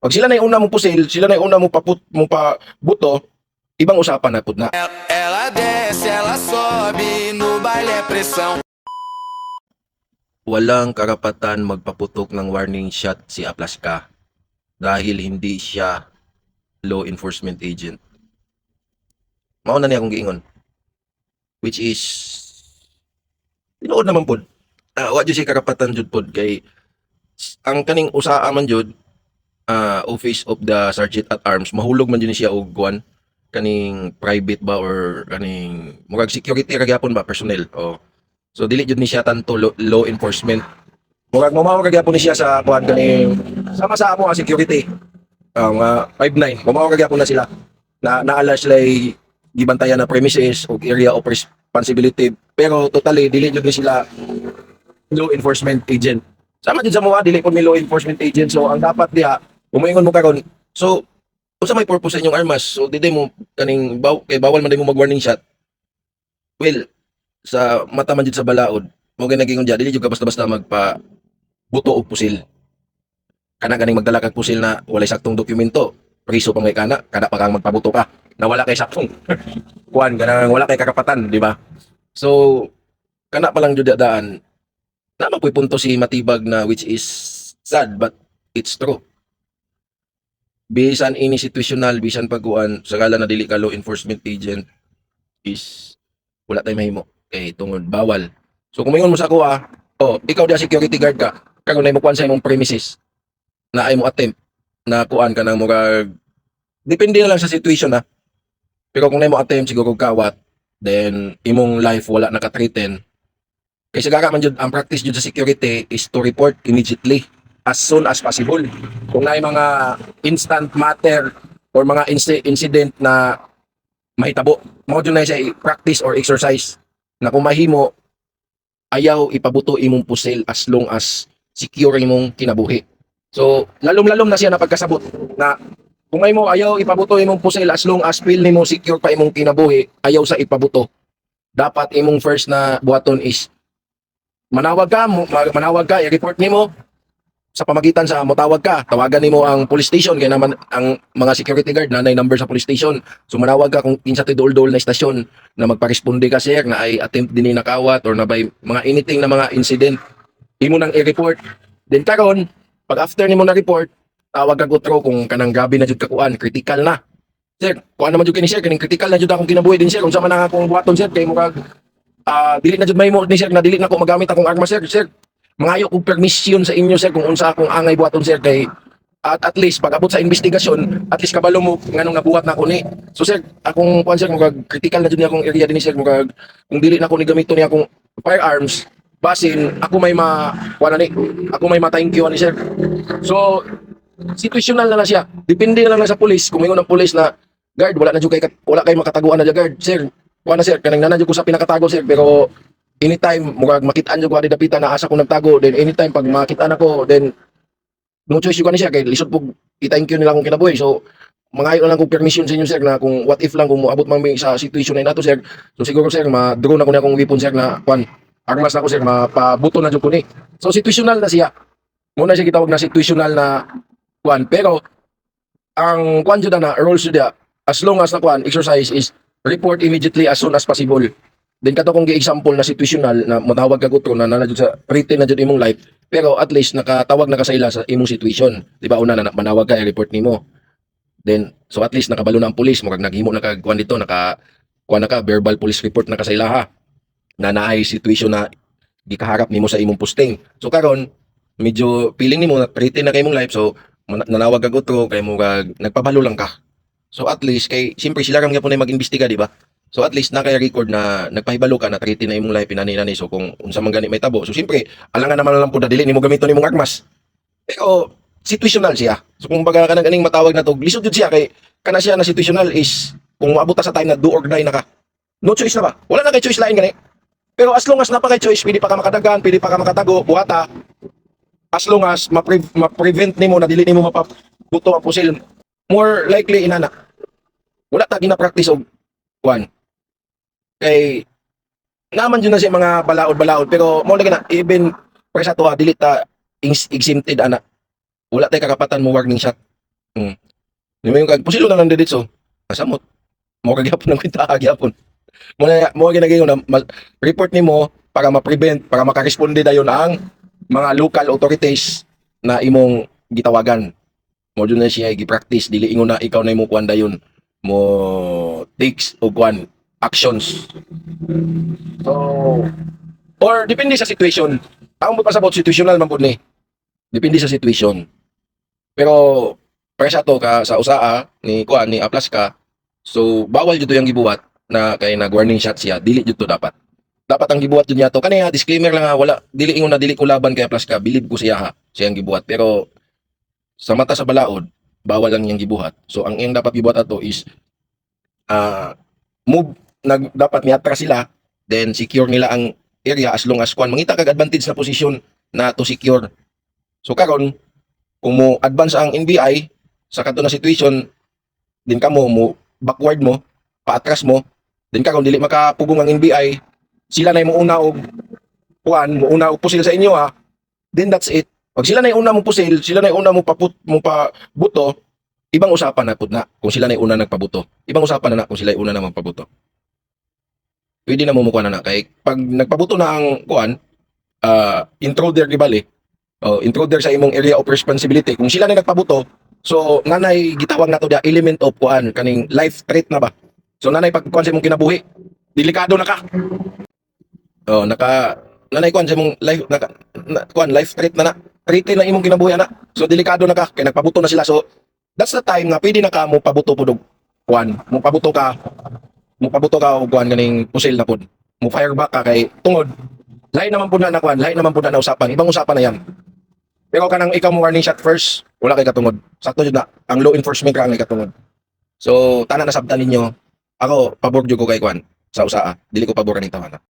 Pag sila na yung una mong pusil, sila na yung una mong mong pabuto, ibang usapan na pud na. Ela desce, ela sobe, no baile é pressão. Walang karapatan magpaputok ng warning shot si Aplaska dahil hindi siya law enforcement agent. Mauna niya akong giingon. Which is, tinuod naman pod. Wa jud siya karapatan jud pod kay ang kaning usaa man jud office of the sergeant at arms mahulog man jud siya og kuan kaning private ba or kaning murag security ra gyapon ba personnel. So dili jud ni siya tanto law enforcement. Murag mamaw ra gyapon ni siya sa kuan kaning sama sa amo security. Ang 59 mamaw ra gyapon na sila na naala sila gibantayan na premises o area of responsibility pero totally dili jud ni sila law enforcement agent. Sama jud sa mga dili pod mi law enforcement agent. So ang dapat diha umoingon mo karon. So unsa may purpose sa inyong armas? So dili mo kaning kay bawal man mo mag-warning shot. Well, sa mata man jud sa balaod, mo gyud naging unja dili jud ka basta-basta magpa buto og pusil. Kana ganing magdala kag pusil na walay saktong dokumento. Priso pa may kana pa kang magpabuto ka na wala kay saktong kuan kanang wala kay karapatan, di ba? So kana pa lang jud daan na mapupunto si Matibag na which is sad but it's true. Bisan ini situational, bisan pagkuan sa kala na dili ka law enforcement agent is wala tay mahimo kay tungod bawal. So kung mayon mo sa ako ikaw dia security guard ka, karon nay mo kuan sa imong premises na ay mo attempt na kuan ka nang murag depende na lang sa situation na. Pero kung nay mo attempt siguro kawat, then imong life wala naka-threaten. Kay sigara man jud ang practice jud sa security is to report immediately as soon as possible. Kung may mga instant matter or mga incident na mahitabo, mo jud na siya practice or exercise na kung mahimo ayaw ipabuto imong pusil as long as secure imong kinabuhi. So lalom-lalom na siya na pagkasabot na kung mahimo ayaw ipabuto imong pusil as long as feel nimo secure pa imong kinabuhi, ayaw sa ipabuto. Dapat imong first na buhaton is manawag ka, i-report nimo sa pamagitan sa motawag ka, tawagan nimo ang police station kay naman ang mga security guard nanay number sa police station. So manawag ka kung kinsa ti dol na istasyon na magparesponde ka sir na ay attempt dinhi nakawat or na by mga anything na mga incident. Imo nang i-report. Then karon, pag after nimo na report, tawag ka gutro kung kanang gabi na jud ka kuan, critical na. Sir, kuan naman jud kini sir, kaning critical na jud akong kinabuhi din sir. Unsa man ang akong buhaton sir kay murag dili na jud mahimo ni sir na dili na ko magamit akong arma sir. Sir, mangayo kog permission sa inyo sir kung unsa akong angay buhaton sir kay at least pag abot sa investigasyon at least kabalo mo nganong nabuhat na ako ni. So sir, akong kuan sir murag critical na jud ni akong area din sir murag kung dili na ko ni gamito ni akong firearms basin ako may kuan ni ako may ma-thank you ni sir. So situational na siya. Depende na lang sa pulis kung mayong ng pulis na guard wala na jud kay makataguan na jud guard sir. Kuan na sir, kanang nanadyo ko sa pinakatago sir, pero anytime murag makitaan jud ko adi dapitan na asa ko nagtago, then anytime pag makitaan ako, then no choice jud ni siya kay lisod pug i-thank you nila akong kinabuhi. So mangayo na lang kong permission sa inyo sir na kung what if lang kung moabot man mi sa situation na nato sir. So siguro sir ma-draw na ko ni akong weapon sir na kuan armas na ko sir mapabuto na jud ko ni. So situational na siya. Muna siya gitawag na situational na kuan, pero ang kuan jud na rules jud as long as na kuan exercise is report immediately as soon as possible. Then kato kung gi-example na situational na matawag ka gutro na nanadyo sa written na jud imong life, pero at least nakatawag na ka sa ila sa imong situation. Di ba una na manawag ka i-report nimo. Then so at least nakabalo na ang pulis, murag naghimo na ka kuan dito, kuan na ka verbal police report na ka sa ilaha na naay situation na gikaharap nimo sa imong posting. So karon medyo feeling nimo na written na kay imong life, so nanawag ka gutro kay murag nagpabalo lang ka. So at least kay siyempre sila ram gyapon ay mag-imbestiga, di ba? So at least na kay record na nagpahibalo ka na treaty na imong life pinani-nani. So kung unsa man gani may tabo. So siyempre alangan naman lang pud dili nimo gamiton imong armas. Pero situational siya. So kung baga kanang ganing matawag na to, lisod jud siya kay kana siya na situational is kung maabot sa time na do or die na ka. No choice na ba? Wala na kay choice lain gani. Pero as long as napaka choice, pwede pa ka makadagan, pwede pa ka makatago, buhata. As long as ma-prevent nimo na dili nimo mapabuto ang pusil, more likely inana wala ta gina-practice og kuan kay naman yun na siya mga balaod pero mo lagi na even para sa tuwa dili ta exempted ana wala tay karapatan mo warning shot Di mo yung pusilo na lang diditso. Nasamot. Mo kag gyapon ng kwenta gyapon. Mo ginagayon na report nimo para ma-prevent, para makaresponde dayon ang mga local authorities na imong gitawagan. Mo dun na siya gi-practice dili ingon na ikaw na imo kuan dayon mo takes o kuan actions. So, or depende sa situation. Ang mo pasabot situational man pud ni. Depende sa situation. Pero para sa to ka sa usaa ni kuan ni aplas ka. So bawal jud to yung gibuhat na kay nag-warning shot siya. Dili jud to dapat. Dapat ang gibuhat jud niya to kaniya disclaimer lang ha, wala dili ingon na dili ko laban kay aplas ka. Believe ko siya ha. Siya ang gibuhat. Pero sa mata sa balaod, bawal ang iyang gibuhat. So ang iyang dapat gibuhat ato is move dapat miatras sila then secure nila ang area as long as kuan mangita kag advantage na position na to secure. So karon kung mo advance ang NBI sa kadto na situation din kamo mo backward mo paatras mo din karon dili makapugong ang NBI sila na mo una og kuan mo una og pusil sa inyo ha then that's it. Pag sila na yung una mong pusil, sila na yung una mong pabuto, ibang usapan na pud na kung sila na yung una nagpabuto. Ibang usapan na kung sila yung una na magpabuto. Pwede na mo mukuha na kay pag nagpabuto na ang kuan, intruder di bali. Intruder sa imong area of responsibility. Kung sila na nagpabuto, so nanay gitawag na to the element of kuan kaning life threat na ba. So nanay pag kuan sa imong kinabuhi, delikado na ka. Nanay kuan sa imong life kuan life threat na threaten na imong kinabuhi na. So delikado na ka kay nagpabuto na sila. So that's the time na pwede na ka mo pabuto pud og kuan. Mo pabuto ka og kuan kaning pusil na pud. Mo fire back ka kay tungod lain naman pud na kuan, lain naman pud na usapan. Ibang usapan na yan. Pero kanang ikaw mo warning shot first, wala kay katungod. Sakto jud na ang law enforcement ra ang katungod. So tanan na sabtan ninyo. Ako pabor jud ko kay kuan sa usaa. Dili ko pabor kaning tawana.